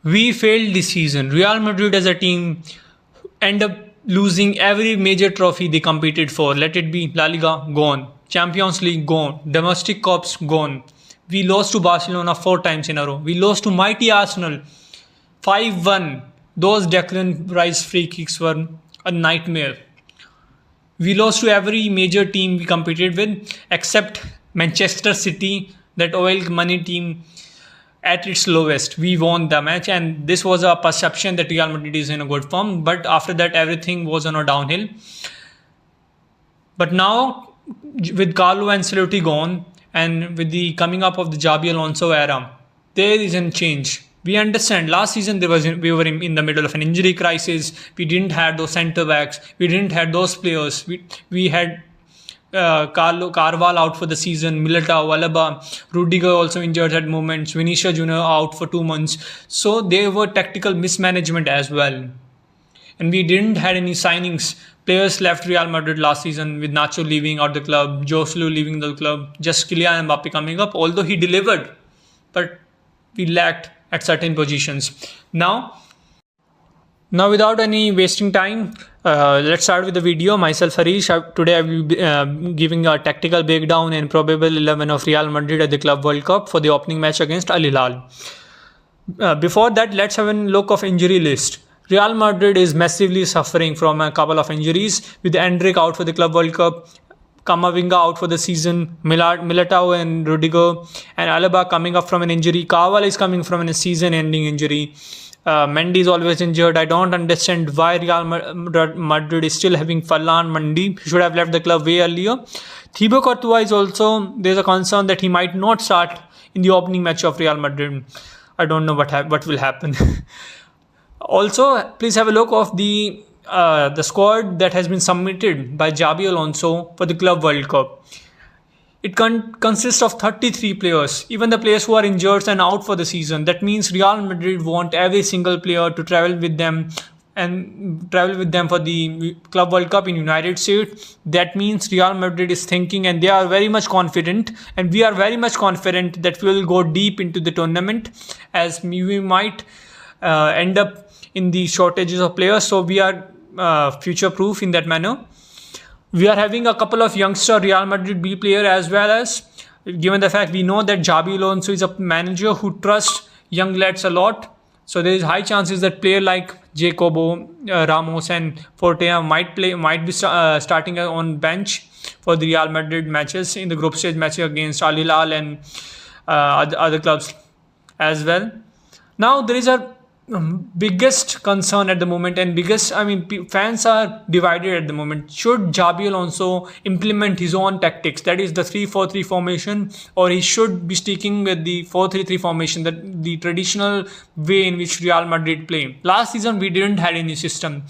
We failed this season. Real Madrid as a team end up losing every major trophy they competed for. Let it be La Liga, gone. Champions League, gone. Domestic Cups, gone. We lost to Barcelona 4 times in a row. We lost to mighty Arsenal 5-1. Those Declan Rice free kicks were a nightmare. We lost to every major team we competed with except Manchester City, that oil money team at its lowest. We won the match, and this was a perception that Real Madrid is in a good form. But after that, everything was on a downhill. But now, with Carlo Ancelotti gone, and with the coming up of the Xabi Alonso era, there is a change. We understand last season we were in the middle of an injury crisis. We didn't have those centre backs. We didn't have those players. We had Carval out for the season, Militao, Alaba, Rudiger also injured at moments, Vinicius Jr. out for 2 months. So there were tactical mismanagement as well. And we didn't had any signings. Players left Real Madrid last season with Nacho leaving out the club, Joselu leaving the club, just Kylian Mbappe coming up, although he delivered. But we lacked at certain positions. Now without any wasting time, let's start with the video. Myself Harish. Today I will be giving a tactical breakdown and probable 11 of Real Madrid at the Club World Cup for the opening match against Al Hilal. Before that, let's have a look of injury list. Real Madrid is massively suffering from a couple of injuries, with Endrick out for the Club World Cup, Camavinga out for the season, Militao and Rudiger, and Alaba coming up from an injury. Carval is coming from a season-ending injury. Mendy is always injured. I don't understand why Real Madrid is still having Farlan Mendy. He should have left the club way earlier. Thibaut Courtois is also, there's a concern that he might not start in the opening match of Real Madrid. I don't know what will happen. Also, please have a look of the squad that has been submitted by Xabi Alonso for the Club World Cup. It consists of 33 players, even the players who are injured and out for the season. That means Real Madrid want every single player to travel with them for the Club World Cup in United States. That means Real Madrid is thinking, and they are very much confident, and we are very much confident that we will go deep into the tournament, as we might end up in the shortages of players. So we are future proof in that manner. We are having a couple of youngster Real Madrid B player, as well as, given the fact we know that Xabi Alonso is a manager who trusts young lads a lot. So there is high chances that player like Jacobo, Ramos and Fortea might be starting on bench for the Real Madrid matches in the group stage matches against Al Hilal and other clubs as well. Now there is a biggest concern at the moment, and fans are divided at the moment. Should Xabi Alonso implement his own tactics, that is the 3-4-3 formation, or he should be sticking with the 4-3-3 formation, that the traditional way in which Real Madrid play? Last season we didn't had any system,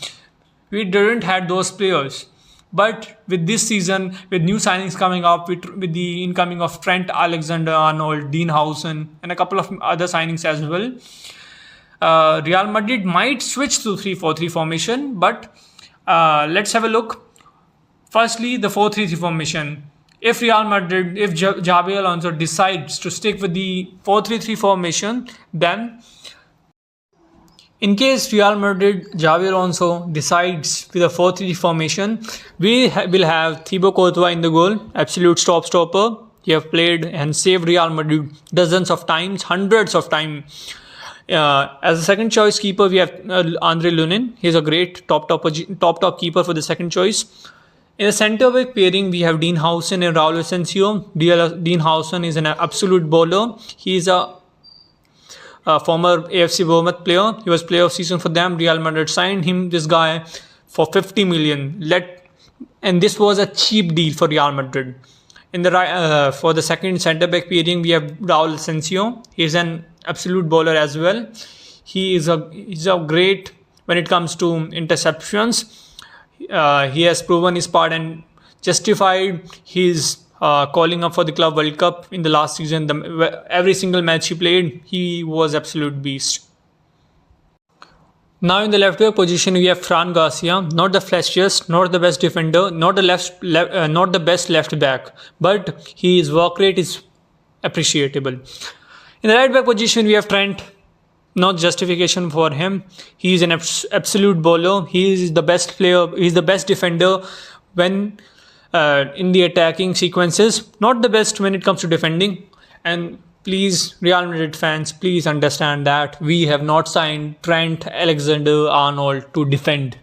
we didn't had those players. But with this season, with new signings coming up, with the incoming of Trent, Alexander-Arnold, Dean Howson, and a couple of other signings as well, Real Madrid might switch to 3-4-3 formation. But let's have a look. Firstly, the 4-3-3 formation. If Xabi Alonso decides to stick with the 4-3-3 formation, then in case Real Madrid, Xabi Alonso decides with a 4-3-3 formation, we will have Thibaut Courtois in the goal, absolute stopper. He have played and saved Real Madrid dozens of times, hundreds of times. As a second choice keeper, we have Andre Lunin. He's a great top keeper for the second choice. In the centre back pairing, we have Dean Howson and Raul Asensio. Dean Howson is an absolute bowler. He is a former AFC Bournemouth player. He was player of season for them. Real Madrid signed this guy for 50 million. And this was a cheap deal for Real Madrid. In the for the second centre back pairing, we have Raul Asensio. He is an absolute bowler as well. He's a great when it comes to interceptions. He has proven his part and justified his calling up for the Club World Cup in the last season. Every single match he played, he was absolute beast. Now in the left back position, we have Fran Garcia, not the flashiest, not the best defender, not the best left back, but his work rate is appreciable. In the right back position, we have Trent, not justification for him. He is an absolute bowler. He is the best player. He is the best defender when in the attacking sequences. Not the best when it comes to defending. And please, Real Madrid fans, please understand that we have not signed Trent Alexander-Arnold to defend.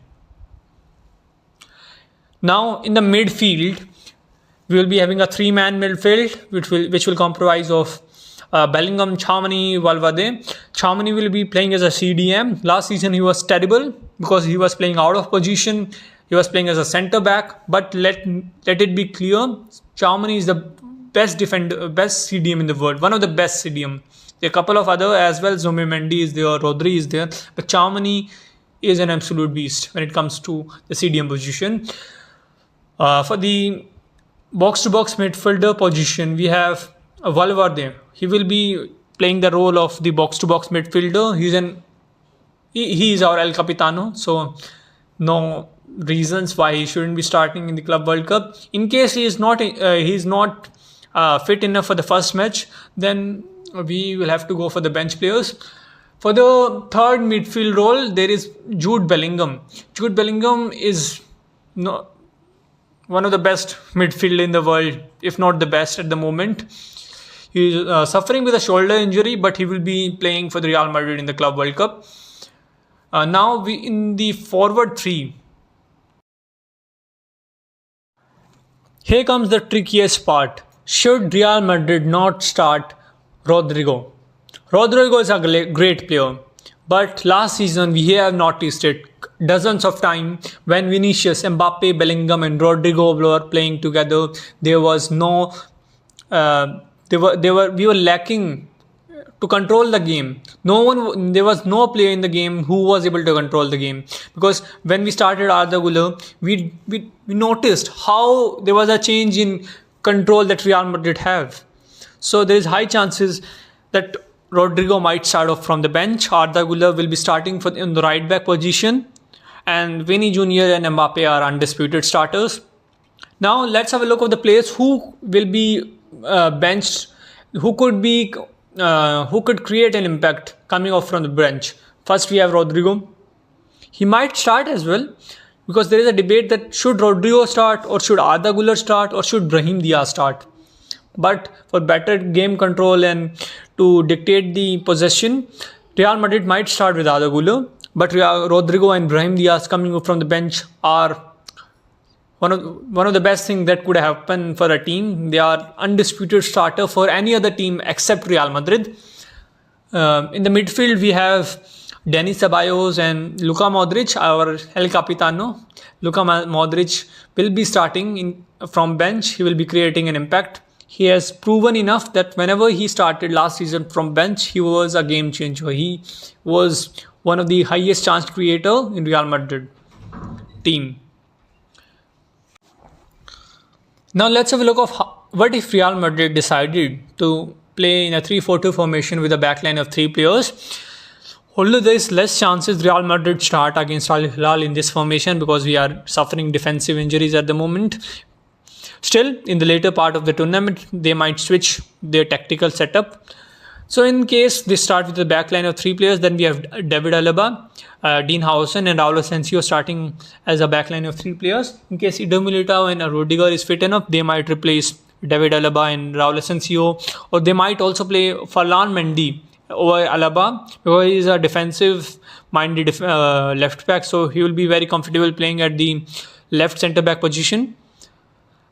Now in the midfield, we will be having a three-man midfield, which will comprise of Bellingham, Tchouaméni, Valverde. Tchouaméni will be playing as a CDM. Last season he was terrible because he was playing out of position. He was playing as a centre back. But let it be clear, Tchouaméni is the best defender, best CDM in the world. One of the best CDM. There are a couple of other as well. Zubimendi is there, Rodri is there, but Tchouaméni is an absolute beast when it comes to the CDM position. For the box-to-box midfielder position, we have Valverde. He will be playing the role of the box-to-box midfielder. He is our El Capitano, so no reasons why he shouldn't be starting in the Club World Cup. In case he is not fit enough for the first match, then we will have to go for the bench players. For the third midfield role, there is Jude Bellingham. Jude Bellingham is one of the best midfield in the world, if not the best at the moment. He is suffering with a shoulder injury, but he will be playing for the Real Madrid in the Club World Cup. Now we in the forward three. Here comes the trickiest part. Should Real Madrid not start Rodrigo? Rodrigo is a great player, but last season we have noticed it dozens of times when Vinicius, Mbappe, Bellingham and Rodrigo were playing together. There was no we were lacking to control the game. There was no player in the game who was able to control the game, because when we started Arda Güler, we noticed how there was a change in control that Real Madrid have. So there is high chances that Rodrigo might start off from the bench. Arda Güler will be starting in the right back position, and Vinny Jr. and Mbappe are undisputed starters. Now let's have a look at the players who will be benched, who could create an impact coming off from the bench. First we have Rodrigo. He might start as well, because there is a debate that should Rodrigo start or should Arda Güler start or should Brahim Diaz start. But for better game control and to dictate the possession, Real Madrid might start with Arda Güler, but Rodrigo and Brahim Diaz coming from the bench are one of the best things that could happen for a team. They are undisputed starter for any other team except Real Madrid. In the midfield we have Denis Ceballos and Luka Modric, our El Capitano. Luka Modric will be starting from bench. He will be creating an impact. He has proven enough that whenever he started last season from bench, he was a game changer. He was one of the highest chance creator in Real Madrid team. Now let's have a look of what if Real Madrid decided to play in a 3-4-2 formation with a backline of 3 players. Although there is less chances Real Madrid start against Al Hilal in this formation because we are suffering defensive injuries at the moment. Still, in the later part of the tournament, they might switch their tactical setup. So in case they start with the backline of 3 players, then we have David Alaba, Dean Howson and Raul Asensio starting as a backline of 3 players. In case Eder Militao and Rudiger is fit enough, they might replace David Alaba and Raul Asensio, or they might also play Ferland Mendy over Alaba, because he is a defensive-minded left back, so he will be very comfortable playing at the left centre-back position.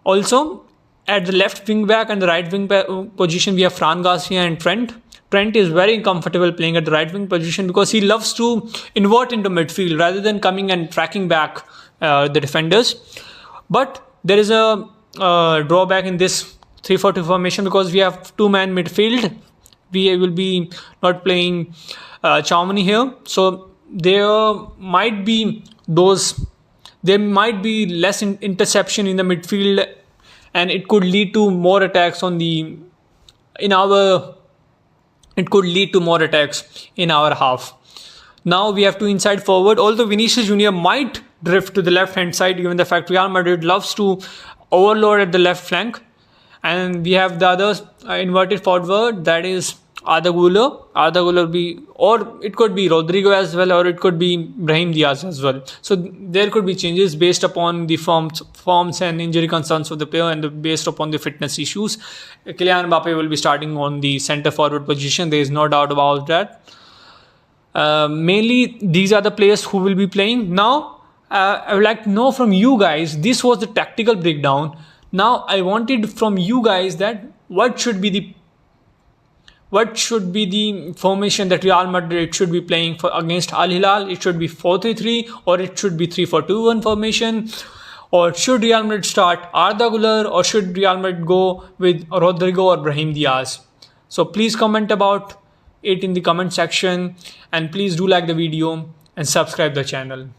Also, at the left wing-back and the right wing-back position, we have Fran Garcia and Trent. Trent is very comfortable playing at the right wing position because he loves to invert into midfield rather than coming and tracking back the defenders. But there is a drawback in this 3-4-2 formation because we have 2-man midfield. We will be not playing Tchouaméni here, so there might be less interception in the midfield, and it could lead to more attacks in our half. Now we have 2 inside forward. Although Vinicius Jr. might drift to the left hand side, given the fact Real Madrid loves to overload at the left flank. And we have the other inverted forward, that is Arda Güler be, or it could be Rodrigo as well, or it could be Brahim Diaz as well. So there could be changes based upon the forms and injury concerns of the player, and based upon the fitness issues. Kylian Mbappe will be starting on the centre forward position. There is no doubt about that. Mainly, these are the players who will be playing. Now, I would like to know from you guys. This was the tactical breakdown. Now, I wanted from you guys that what should be the formation that Real Madrid should be playing for against Al Hilal. It should be 4-3-3, or it should be 3-4-2-1 formation, or should Real Madrid start Arda Güler, or should Real Madrid go with Rodrigo or Brahim Diaz? So please comment about it in the comment section, and please do like the video and subscribe the channel.